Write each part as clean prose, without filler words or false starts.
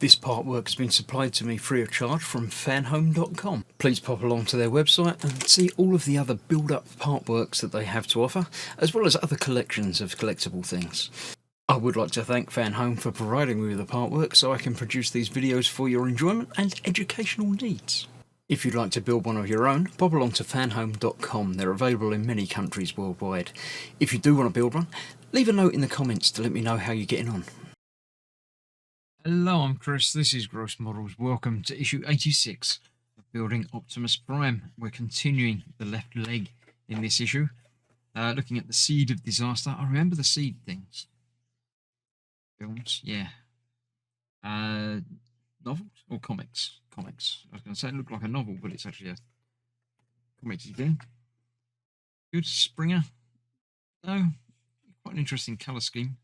This part work has been supplied to me free of charge from Fanhome.com. Please pop along to their website and see all of the other build-up part works that they have to offer, as well as other collections of collectible things. I would like to thank Fanhome for providing me with the part work so I can produce these videos for your enjoyment and educational needs. If you'd like to build one of your own, pop along to fanhome.com. They're available in many countries worldwide. If you do want to build one, leave a note in the comments to let me know how you're getting on. Hello, I'm Chris. This is Gross Models. Welcome to issue 86 of Building Optimus Prime. We're continuing the left leg in this issue, looking at the Seed of Disaster. I remember the seed things. Films, yeah. Novels or comics? Comics. I was going to say it looked like a novel, but it's actually a comics thing. Good. Springer. No. Quite an interesting colour scheme.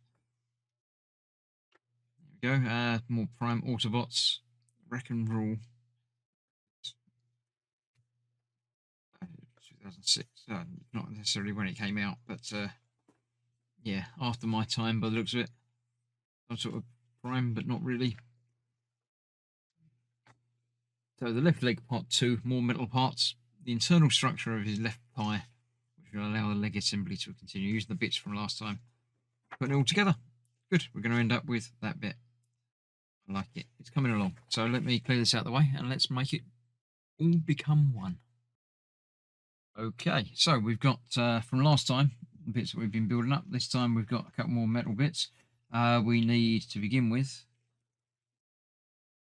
There we go. More Prime Autobots. Wreck and Rule. 2006. Not necessarily when it came out, but yeah, after my time by the looks of it. Some sort of Prime, but not really. So the left leg part 2, more metal parts. The internal structure of his left thigh, which will allow the leg assembly to continue using the bits from last time. Putting it all together. Good. We're going to end up with that bit. I like it. It's coming along. So let me clear this out of the way and let's make it all become one. Okay, so we've got from last time the bits that we've been building up. This time we've got a couple more metal bits. We need to begin with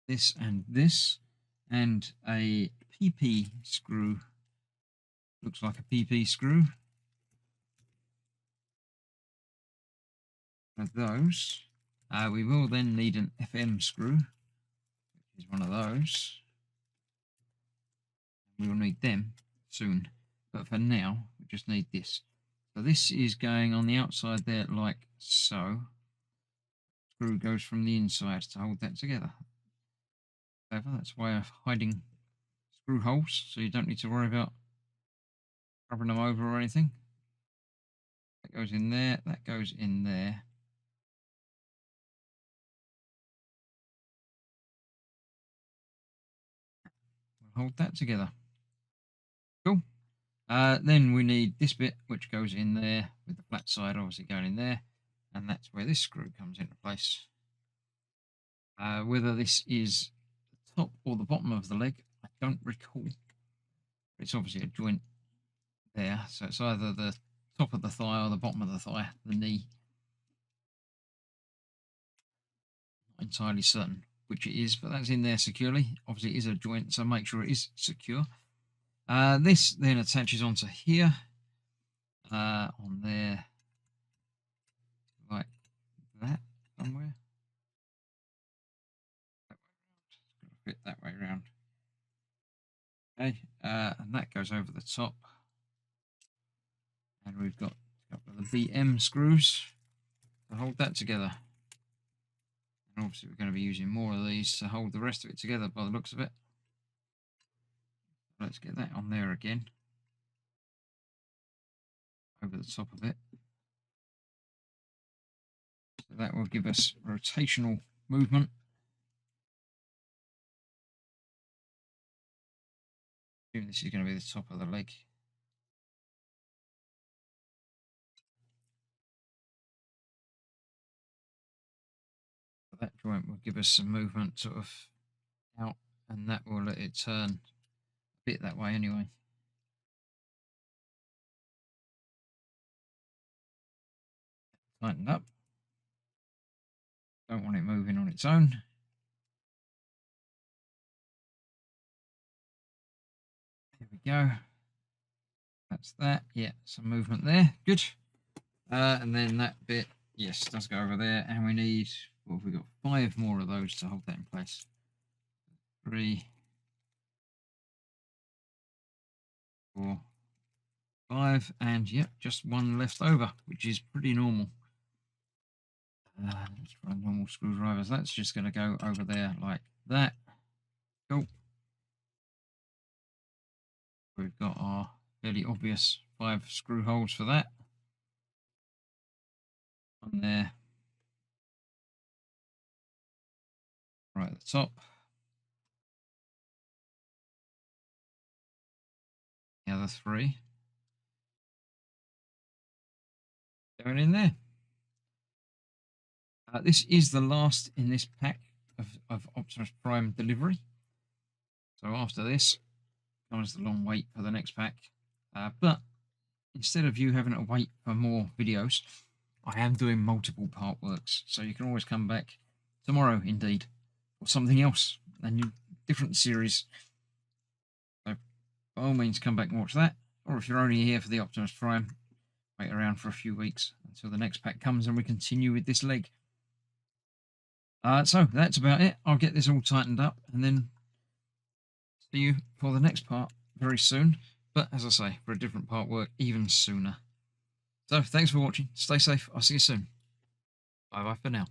this and a PP screw. Looks like a PP screw. Of those. We will then need an FM screw, which is one of those. We will need them soon, but for now we just need this. So this is going on the outside there like so. Screw goes from the inside to hold that together. That's a way of hiding screw holes, so you don't need to worry about covering them over or anything. That goes in there, that goes in there. We'll hold that together. Cool. Then we need this bit, which goes in there, with the flat side obviously going in there, and that's where this screw comes into place. Whether this is the top or the bottom of the leg, I don't recall. It's obviously a joint there, so it's either the top of the thigh or the bottom of the thigh, the knee. Not entirely certain which it is, but that's in there securely. Obviously it is a joint, so make sure it is secure. This then attaches onto here, on there, like that somewhere. Fit that way around. Okay, and that goes over the top. And we've got a couple of the BM screws to hold that together. And obviously we're going to be using more of these to hold the rest of it together by the looks of it. Let's get that on there again. Over the top of it. So that will give us rotational movement. This is going to be the top of the leg. So that joint will give us some movement sort of out, and that will let it turn a bit that way anyway. Tighten up. Don't want it moving on its own. There we go. That's that. Yeah, some movement there. Good. And then that bit, yes, does go over there. And we need, what have we got? 5 more of those to hold that in place. 3, 4, 5, and yep, just 1 left over, which is pretty normal. Let's try normal screwdrivers. That's just going to go over there like that. Cool. We've got our fairly obvious 5 screw holes for that. On there. Right at the top. The other 3 going in there. This is the last in this pack of Optimus Prime delivery. So after this comes the long wait for the next pack. But instead of you having to wait for more videos, I am doing multiple part works. So you can always come back tomorrow, indeed, or something else, a new different series. So by all means, come back and watch that. Or if you're only here for the Optimus Prime, wait around for a few weeks until the next pack comes and we continue with this leg. So that's about it. I'll get this all tightened up and then see you for the next part very soon. But as I say, for a different part work even sooner. So thanks for watching. Stay safe. I'll see you soon. Bye bye for now.